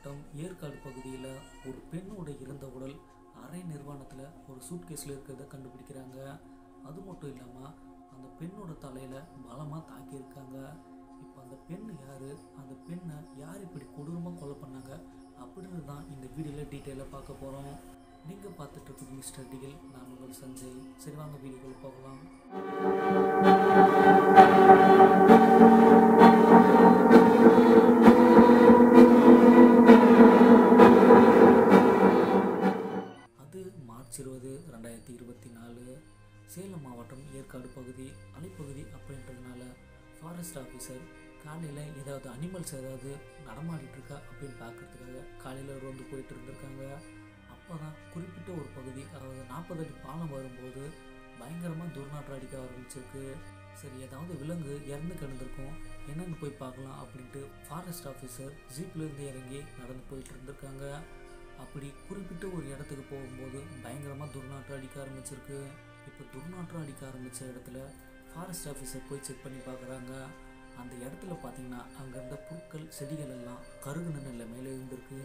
மாவட்டம் ஏற்காடு பகுதியில் ஒரு பெண்ணோட இறந்த உடல் அரை நிர்வாணத்தில் ஒரு சூட்கேஸில் இருக்கிறத கண்டுபிடிக்கிறாங்க. அது மட்டும் இல்லாமல் அந்த பெண்ணோட தலையில் பலமாக தாக்கியிருக்காங்க. இப்போ அந்த பெண் யார், அந்த பெண்ணை யார் இப்படி கொடூரமாக கொலை பண்ணாங்க அப்படின்னு தான் இந்த வீடியோவில் டீட்டெயிலாக பார்க்க போகிறோம். நீங்கள் பார்த்துட்டு இருக்குது மிஸ்டர் டிகில். நான் உங்கள் சஞ்சய். சரி, வாங்க வீடியோக்குள்ள போகலாம். அது மார்ச் 20, 2024 சேலம் மாவட்டம் ஏற்காடு பகுதி அலைப்பகுதி அப்படின்றதுனால ஃபாரஸ்ட் ஆஃபீஸர் காலையில் ஏதாவது அனிமல்ஸ் ஏதாவது நடமாடிட்டு இருக்கா அப்படின்னு பார்க்கறதுக்காக காலையில் ரோந்து போயிட்டு இருந்திருக்காங்க. அப்போ தான் குறிப்பிட்ட ஒரு பகுதி, அதாவது 40 அடி பாலம் வரும்போது பயங்கரமாக துர்நாற்றம் அடிக்க ஆரம்பிச்சிருக்கு. சரி, ஏதாவது விலங்கு இறந்து கிடந்திருக்கும், என்னென்னு போய் பார்க்கலாம் அப்படின்ட்டு ஃபாரஸ்ட் ஆஃபீஸர் ஜீப்லேருந்து இறங்கி நடந்து போயிட்டு இருந்திருக்காங்க. அப்படி குறிப்பிட்ட ஒரு இடத்துக்கு போகும்போது பயங்கரமாக துர்நாற்றம் அடிக்க ஆரம்பிச்சிருக்கு. இப்போ துர்நாற்றம் அடிக்க ஆரம்பித்த இடத்துல ஃபாரஸ்ட் ஆஃபீஸர் போய் செக் பண்ணி பார்க்குறாங்க. அந்த இடத்துல பார்த்தீங்கன்னா அங்கே இருந்த புற்கள் செடிகள் எல்லாம் கருகுன நிலைமையில இருந்திருக்கு.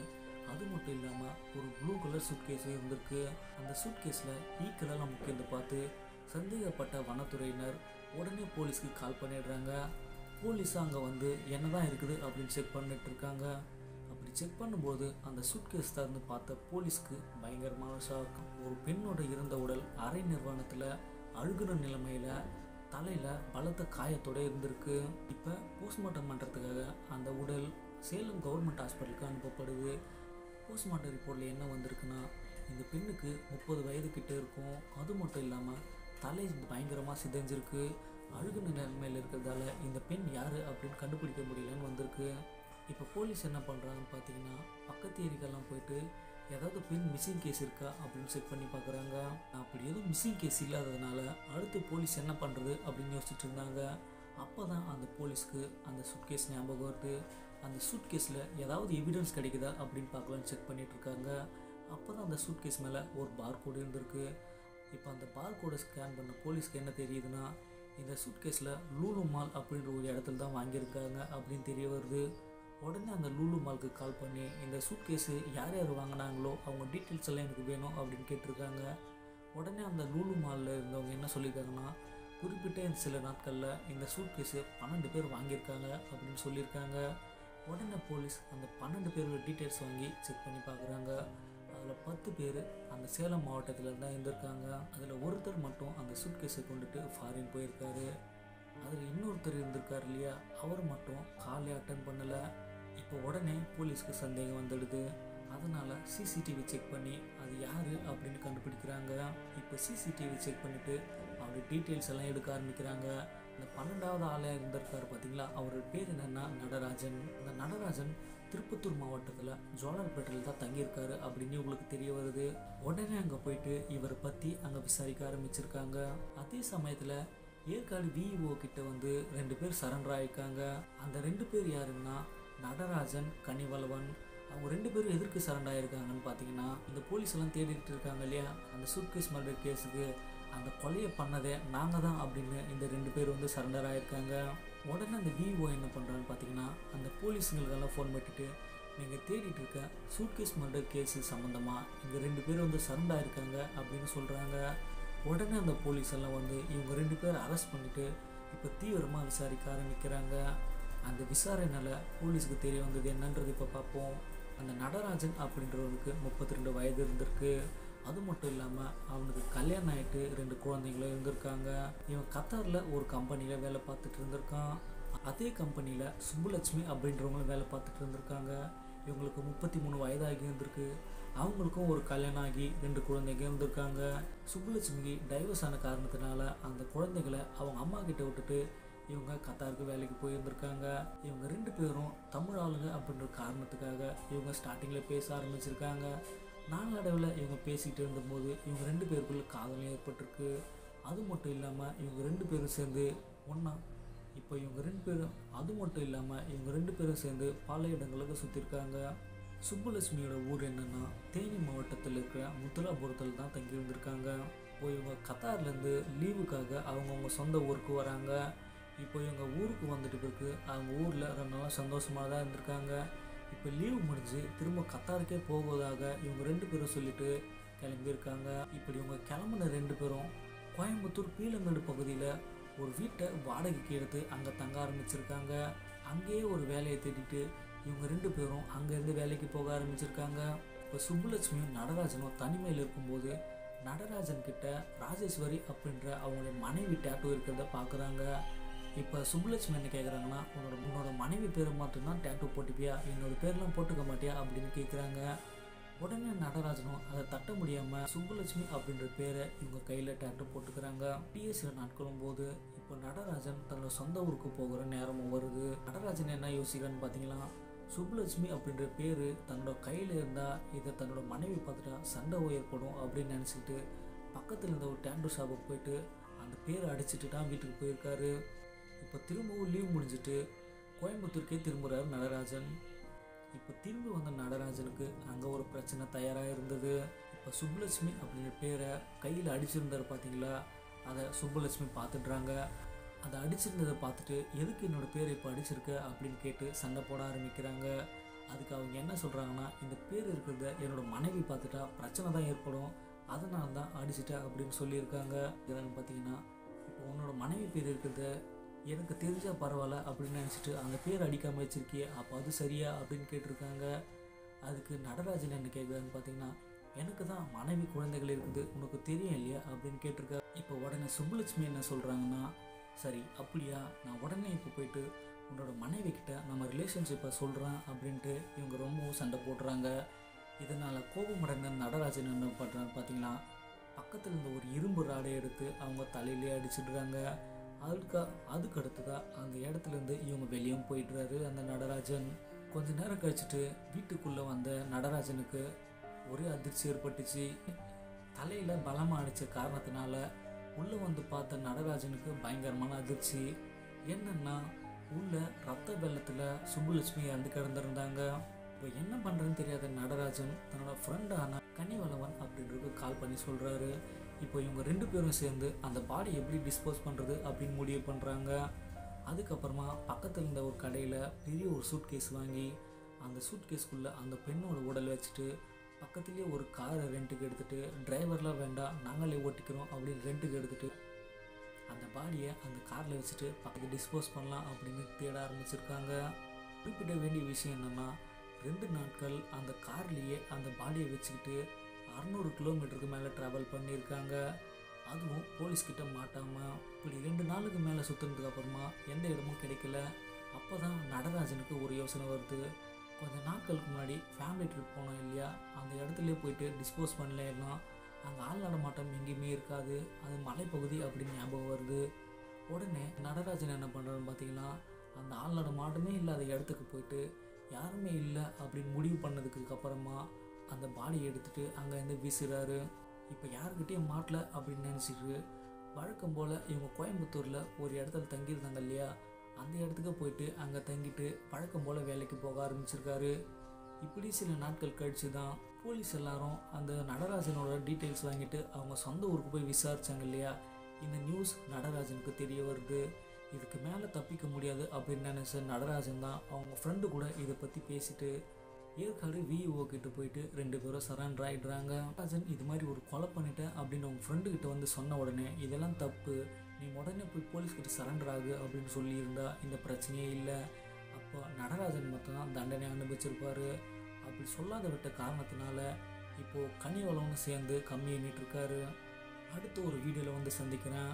அது மட்டும் இல்லாமல் ஒரு ப்ளூ கலர் சூட்கேஸும் இருந்திருக்கு. அந்த சூட்கேஸில் ஈக்களெல்லாம் முக்கியத்தை பார்த்து சந்தேகப்பட்ட வனத்துறையினர் உடனே போலீஸ்க்கு கால் பண்ணிடுறாங்க. போலீஸும் அங்கே வந்து என்ன தான் இருக்குது அப்படின்னு செக் பண்ணிட்டு இருக்காங்க. அப்படி செக் பண்ணும்போது அந்த சூட்கேஸ் திறந்து பார்த்த போலீஸ்க்கு பயங்கரமான ஷாக். ஒரு பெண்ணோட இறந்த உடல் அரை நிர்வாணத்தில் அழுகுற நிலைமையில் தலையில் பலத்த காயத்தோடு இருந்திருக்கு. இப்போ போஸ்ட்மார்ட்டம் பண்ணுறதுக்காக அந்த உடல் சேலம் கவர்மெண்ட் ஹாஸ்பிட்டலுக்கு அனுப்பப்படுது. போஸ்ட்மார்ட்டம் ரிப்போர்ட்டில் என்ன வந்திருக்குன்னா, இந்த பெண்ணுக்கு 30 வயது கிட்ட இருக்கும். அது மட்டும் இல்லாமல் தலை பயங்கரமாக சிதைஞ்சிருக்கு. அழுகுன நிலைமையில் இருக்கிறதால இந்த பெண் யார் அப்படின்னு கண்டுபிடிக்க முடியலன்னு வந்திருக்கு. இப்போ போலீஸ் என்ன பண்ணுறாங்கன்னு பார்த்தீங்கன்னா, பக்கத்து ஏரிக்கெல்லாம் போயிட்டு ஏதாவது பெண் மிஸ்ஸிங் கேஸ் இருக்கா அப்படின்னு செக் பண்ணி பார்க்குறாங்க. அப்படி எதுவும் மிஸ்ஸிங் கேஸ் இல்லாததுனால அடுத்து போலீஸ் என்ன பண்ணுறது அப்படின்னு யோசிச்சுட்டு இருந்தாங்க. அப்போ தான் அந்த போலீஸ்க்கு அந்த சூட்கேஸ் ஞாபகம் வருது. அந்த சூட்கேஸில் ஏதாவது எவிடன்ஸ் கிடைக்குதா அப்படின்னு பார்க்கலான்னு செக் பண்ணிட்டு இருக்காங்க. அப்போ தான் அந்த சூட்கேஸ் மேலே ஒரு பார்கோடு இருந்திருக்கு. இப்போ அந்த பார்கோடை ஸ்கேன் பண்ண போலீஸ்க்கு என்ன தெரியுதுன்னா, இந்த சூட்கேஸில் லூலு மால் அப்படின்ற ஒரு இடத்துல தான் வாங்கியிருக்காங்க அப்படின்னு தெரிய வருது. உடனே அந்த லூலு மாலுக்கு கால் பண்ணி இந்த சூட்கேஸு யார் யார் வாங்கினாங்களோ அவங்க டீட்டெயில்ஸ் எல்லாம் எனக்கு வேணும் அப்படின்னு கேட்டிருக்காங்க. உடனே அந்த லூலு மாலில் இருந்தவங்க என்ன சொல்லியிருக்காங்கன்னா, குறிப்பிட்ட சில நாட்களில் இந்த சூட்கேஸு 12 பேர் வாங்கியிருக்காங்க அப்படின்னு சொல்லியிருக்காங்க. உடனே போலீஸ் அந்த 12 பேரோட டீட்டெயில்ஸ் வாங்கி செக் பண்ணி பார்க்குறாங்க. அதில் 10 பேர் அந்த சேலம் மாவட்டத்தில் தான் இருந்திருக்காங்க. அதில் ஒருத்தர் மட்டும் அந்த சூட்கேஸை கொண்டுட்டு ஃபாரின் போயிருக்காரு. அதில் இன்னொருத்தர் இருந்திருக்கார் இல்லையா, அவர் மட்டும் காலே அட்டன் பண்ணலை. இப்போ உடனே போலீஸ்க்கு சந்தேகம் வந்துடுது. அதனால் சிசிடிவி செக் பண்ணி அது யார் அப்படின்னு கண்டுபிடிக்கிறாங்க. இப்போ சிசிடிவி செக் பண்ணிவிட்டு அவருடைய டீட்டெயில்ஸ் எல்லாம் எடுக்க ஆரம்பிக்கிறாங்க. இந்த 12வது ஆளாக இருந்திருக்காரு பார்த்தீங்களா, அவரோட பேர் என்னென்னா நடராஜன். அந்த நடராஜன் திருப்பத்தூர் மாவட்டத்தில் ஜோலார்பேட்டையில் தான் தங்கியிருக்காரு அப்படின்னு உங்களுக்கு தெரிய வருது. உடனே அங்கே போயிட்டு இவரை பற்றி அங்கே விசாரிக்க ஆரம்பிச்சிருக்காங்க. அதே சமயத்தில் ஏற்காடு விஇஓ கிட்ட வந்து 2 பேர் சரண்டர் ஆகிருக்காங்க. அந்த 2 பேர் யாருன்னா நடராஜன், கனிவளவன். அவங்க 2 பேரும் எதற்கு சரண்டர் ஆகிருக்காங்கன்னு பார்த்தீங்கன்னா, இந்த போலீஸ் எல்லாம் தேடிட்டு இருக்காங்க இல்லையா அந்த சூட்கேஸ் மர்டர் கேஸுக்கு, அந்த கொலையை பண்ணதே நாங்கள் தான் அப்படின்னு இந்த 2 பேர் வந்து சரண்டர் ஆகிருக்காங்க. உடனே அந்த விஓ என்ன பண்ணுறான்னு பார்த்தீங்கன்னா, அந்த போலீஸுங்களுக்கெல்லாம் ஃபோன் பண்ணிட்டு, நீங்கள் தேடிட்டு இருக்க சூட்கேஸ் மர்டர் கேஸு சம்மந்தமாக இங்கே 2 பேர் வந்து சரண்டர் ஆகிருக்காங்க அப்படின்னு சொல்கிறாங்க. உடனே அந்த போலீஸ் எல்லாம் வந்து இவங்க 2 பேரை அரெஸ்ட் பண்ணிவிட்டு இப்போ தீவிரமாக விசாரிக்க ஆரம்பிக்கிறாங்க. அந்த விசாரணையில் போலீஸுக்கு தெரிய வந்தது என்னன்றது இப்போ பார்ப்போம். அந்த நடராஜன் அப்படின்றவனுக்கு 32 வயது இருந்திருக்கு. அது மட்டும் இல்லாமல் அவனுக்கு கல்யாணம் ஆகிட்டு 2 குழந்தைங்களும் இருந்திருக்காங்க. இவன் கத்தாரில் ஒரு கம்பெனியில் வேலை பார்த்துட்டு இருந்திருக்கான். அதே கம்பெனியில் சுப்புலட்சுமி அப்படின்றவங்களும் வேலை பார்த்துட்டு இருந்திருக்காங்க. இவங்களுக்கு 33 வயதாகி இருந்திருக்கு. அவங்களுக்கும் ஒரு கல்யாணம் ஆகி 2 குழந்தைங்க இருந்திருக்காங்க. சுப்புலட்சுமிக்கு டைவர்ஸ் ஆன காரணத்தினால அந்த குழந்தைகளை அவங்க அம்மா கிட்ட விட்டுட்டு இவங்க கத்தாருக்கு வேலைக்கு போயிருந்திருக்காங்க. இவங்க 2 பேரும் தமிழ் ஆளுங்க அப்படின்ற காரணத்துக்காக இவங்க ஸ்டார்டிங்கில் பேச ஆரம்பிச்சிருக்காங்க. நாளடைவில் இவங்க பேசிக்கிட்டு இருந்தபோது இவங்க 2 பேருக்குள்ள காதலும் ஏற்பட்டிருக்கு. அது மட்டும் இல்லாமல் இவங்க 2 பேரும் சேர்ந்து ஒன்றா இப்போ இவங்க 2 பேரும் அது மட்டும் இல்லாமல் இவங்க 2 பேரும் சேர்ந்து பல இடங்களுக்கு சுற்றிருக்காங்க. சுப்புலட்சுமியோட ஊர் என்னென்னா தேனி மாவட்டத்தில் இருக்கிற முத்துலாபுரத்தில் தான் தங்கி இருந்திருக்காங்க. இப்போ இவங்க கத்தார்லேருந்து லீவுக்காக அவங்கவுங்க சொந்த ஊருக்கு வராங்க. இப்போ இவங்க ஊருக்கு வந்துட்டு பிறகு அவங்க ஊரில் ரொம்ப நாளாக சந்தோஷமாக தான் இருந்திருக்காங்க. இப்போ லீவு முடிஞ்சு திரும்ப கத்தாருக்கே போவதாக இவங்க 2 பேரும் சொல்லிட்டு கிளம்பியிருக்காங்க. இப்படி இவங்க கிளம்புன 2 பேரும் கோயம்புத்தூர் பீலமேடு பகுதியில் ஒரு வீட்டை வாடகைக்கு எடுத்து அங்கே தங்க ஆரம்பிச்சிருக்காங்க. அங்கேயே ஒரு வேலையை தேடிட்டு இவங்க 2 பேரும் அங்கேருந்து வேலைக்கு போக ஆரம்பிச்சிருக்காங்க. இப்போ சுப்புலட்சுமியும் நடராஜனும் தனிமையில் இருக்கும்போது நடராஜன் கிட்ட ராஜேஸ்வரி அப்படின்ற அவங்களுடைய மனைவி டேட்டூ இருக்கிறத பார்க்குறாங்க. இப்போ சுப்புலட்சுமி என்ன கேட்குறாங்கன்னா, உன்னோட மனைவி பேரை மட்டும்தான் டேட்டூ போட்டுப்பியா, என்னோட பேர்லாம் போட்டுக்க மாட்டியா அப்படின்னு கேட்குறாங்க. உடனே நடராஜனும் அதை தட்ட முடியாமல் சுப்புலட்சுமி அப்படின்ற பேரை இவங்க கையில் டேட்டூ போட்டுக்கிறாங்க. சில நாட்களும் போது இப்போ நடராஜன் தன்னோட சொந்த ஊருக்கு போகிற நேரமும் வருது. நடராஜன் என்ன யோசிக்கிறான்னு பார்த்தீங்கன்னா, சுப்புலட்சுமி அப்படின்ற பேர் தன்னோட கையில் இருந்தால் இதை தன்னோட மனைவி பார்த்துட்டா சண்டை ஏற்படும் அப்படின்னு நினச்சிக்கிட்டு பக்கத்தில் இருந்த ஒரு டேட்டூ ஷாப்புக்கு போயிட்டு அந்த பேரை அடிச்சுட்டு தான் வீட்டுக்கு போயிருக்காரு. இப்போ திரும்பவும் லீவ் முடிஞ்சிட்டு கோயம்புத்தூருக்கே திரும்புகிறார் நடராஜன். இப்போ திரும்பி வந்த நடராஜனுக்கு அங்கே ஒரு பிரச்சனை தயாராக இருந்தது. இப்போ சுப்புலட்சுமி அப்படின்ற பேரை கையில் அடிச்சிருந்தார் பார்த்தீங்களா, அதை சுப்புலட்சுமி பார்த்துட்றாங்க. அதை அடிச்சிருந்ததை பார்த்துட்டு எதுக்கு என்னோடய பேரை இப்போ அடிச்சிருக்க அப்படின்னு கேட்டு சண்டை போட ஆரம்பிக்கிறாங்க. அதுக்கு அவங்க என்ன சொல்கிறாங்கன்னா, இந்த பேர் இருக்கிறத என்னோடய மனைவி பார்த்துட்டா பிரச்சனை தான் ஏற்படும், அதனால தான் அடிச்சிட்டா அப்படின்னு சொல்லியிருக்காங்க. இதெல்லாம் பார்த்தீங்கன்னா, இப்போ உன்னோட மனைவி பேர் இருக்கிறத எனக்கு தெரிஞ்சால் பரவாயில்ல அப்படின்னு நினச்சிட்டு அந்த பேர் அடிக்காமல் வச்சுருக்கியே, அப்போ அது சரியா அப்படின்னு கேட்டிருக்காங்க. அதுக்கு நடராஜன் என்ன கேட்குறான்னு பார்த்தீங்கன்னா, எனக்கு தான் மனைவி குழந்தைகள் இருக்குது, உனக்கு தெரியும் இல்லையா அப்படின்னு கேட்டிருக்காரு. இப்போ உடனே சுப்புலட்சுமி என்ன சொல்கிறாங்கன்னா, சரி அப்படியா, நான் உடனே இப்போ போயிட்டு உன்னோட மனைவி கிட்ட நம்ம ரிலேஷன்ஷிப்பை சொல்கிறேன் அப்படின்ட்டு இவங்க ரொம்பவும் சண்டை போடுறாங்க. இதனால் கோபமடைந்த நடராஜன் என்ன பண்ணுறான்னு பார்த்தீங்கன்னா, பக்கத்தில் இருந்த ஒரு இரும்பு ராடை எடுத்து அவங்க தலையிலே அடிச்சிடுறாங்க. அதுக்கு அடுத்ததாக அந்த இடத்துலேருந்து இவங்க வெளியும் போயிடுறாரு அந்த நடராஜன். கொஞ்ச நேரம் கழிச்சுட்டு வீட்டுக்குள்ளே வந்த நடராஜனுக்கு ஒரே அதிர்ச்சி ஏற்பட்டுச்சு. தலையில் பலமாக அடித்த காரணத்தினால உள்ளே வந்து பார்த்த நடராஜனுக்கு பயங்கரமான அதிர்ச்சி. என்னன்னா, உள்ள ரத்த வெள்ளத்தில் சுப்புலட்சுமி இறந்து கிடந்திருந்தாங்க. இப்போ என்ன பண்ணுறதுன்னு தெரியாத நடராஜன் தன்னோட ஃப்ரெண்டான கனிவளவன் அப்படின்றது கால் பண்ணி சொல்கிறாரு. இப்போ இவங்க 2 பேரும் சேர்ந்து அந்த பாடி எப்படி டிஸ்போஸ் பண்ணுறது அப்படின்னு முடிவு பண்ணுறாங்க. அதுக்கப்புறமா பக்கத்தில் இருந்த ஒரு கடையில் பெரிய ஒரு சூட்கேஸ் வாங்கி அந்த சூட்கேஸ்க்குள்ளே அந்த பெண்ணோட உடல் வச்சுட்டு பக்கத்துலேயே ஒரு காரை ரெண்ட்டுக்கு எடுத்துகிட்டு, டிரைவர்லாம் வேண்டாம் நாங்களே ஓட்டிக்கிறோம் அப்படின்னு ரெண்ட்டுக்கு எடுத்துகிட்டு அந்த பாடியை அந்த காரில் வச்சுட்டு பக்கத்து டிஸ்போஸ் பண்ணலாம் அப்படின்னு தேட ஆரம்பிச்சிருக்காங்க. குறிப்பிட வேண்டிய விஷயம் என்னென்னா, 2 நாட்கள் அந்த கார்லேயே அந்த பாடியை வச்சுக்கிட்டு 600 கிலோமீட்டருக்கு மேலே ட்ராவல் பண்ணியிருக்காங்க. அதுவும் போலீஸ்கிட்ட மாட்டாமல் இப்படி 2 நாளுக்கு மேலே சுற்றுனதுக்கு அப்புறமா எந்த இடமும் கிடைக்கல. அப்போ தான் நடராஜனுக்கு ஒரு யோசனை வருது. கொஞ்சம் நாட்களுக்கு முன்னாடி ஃபேமிலி ட்ரிப் போனோம் இல்லையா, அந்த இடத்துலேயே போயிட்டு டிஸ்போஸ் பண்ணலன்னா அங்கே ஆள் நடமாட்டம் எங்கேயுமே இருக்காது, அது மலைப்பகுதி அப்படின்னு ஞாபகம் வருது. உடனே நடராஜன் என்ன பண்ணுறான்னு பார்த்தீங்கன்னா, அந்த ஆள் நடமாட்டமே இல்லாத இடத்துக்கு போயிட்டு யாருமே இல்லை அப்படின்னு முடிவு பண்ணதுக்கு அப்புறமா அந்த பாடியை எடுத்துகிட்டு அங்கேருந்து வீசுகிறாரு. இப்போ யாருக்கிட்டேயும் மாட்டல அப்படின்னு நினச்சிட்டு வழக்கம் போல் இவங்க கோயம்புத்தூரில் ஒரு இடத்துல தங்கியிருந்தாங்க இல்லையா, அந்த இடத்துக்கு போயிட்டு அங்கே தங்கிட்டு வழக்கம் போல் வேலைக்கு போக ஆரம்பிச்சிருக்காரு. இப்படி சில நாட்கள் கழித்து தான் போலீஸ் எல்லாரும் அந்த நடராஜனோட டீட்டெயில்ஸ் வாங்கிட்டு அவங்க சொந்த ஊருக்கு போய் விசாரித்தாங்க இல்லையா, இந்த நியூஸ் நடராஜனுக்கு தெரிய வருது. இதுக்கு மேலே தப்பிக்க முடியாது அப்படின்னு நினச்ச நடராஜன் தான் அவங்க ஃப்ரெண்டு கூட இதை பற்றி பேசிட்டு ஏற்காடு விஓ கிட்ட போயிட்டு 2 பேரும் சரண்டர் ஆகிடுறாங்க. நடராஜன் இது மாதிரி ஒரு கொலை பண்ணிட்டேன் அப்படின்னு அவங்க ஃப்ரெண்டுக்கிட்ட வந்து சொன்ன உடனே இதெல்லாம் தப்பு, நீ உடனே போய் போலீஸ்கிட்ட சரண்டர் ஆகு அப்படின்னு சொல்லியிருந்தா இந்த பிரச்சனையே இல்லை. அப்போ நடராஜன் மட்டும்தான் தண்டனை அனுபவிச்சிருப்பார். அப்படி சொல்லாத விட்ட காரணத்தினால இப்போது கனிவளம்னு சேர்ந்து கம்மி எண்ணிட்டு இருக்காரு. அடுத்த ஒரு வீடியோவில் வந்து சந்திக்கிறேன்.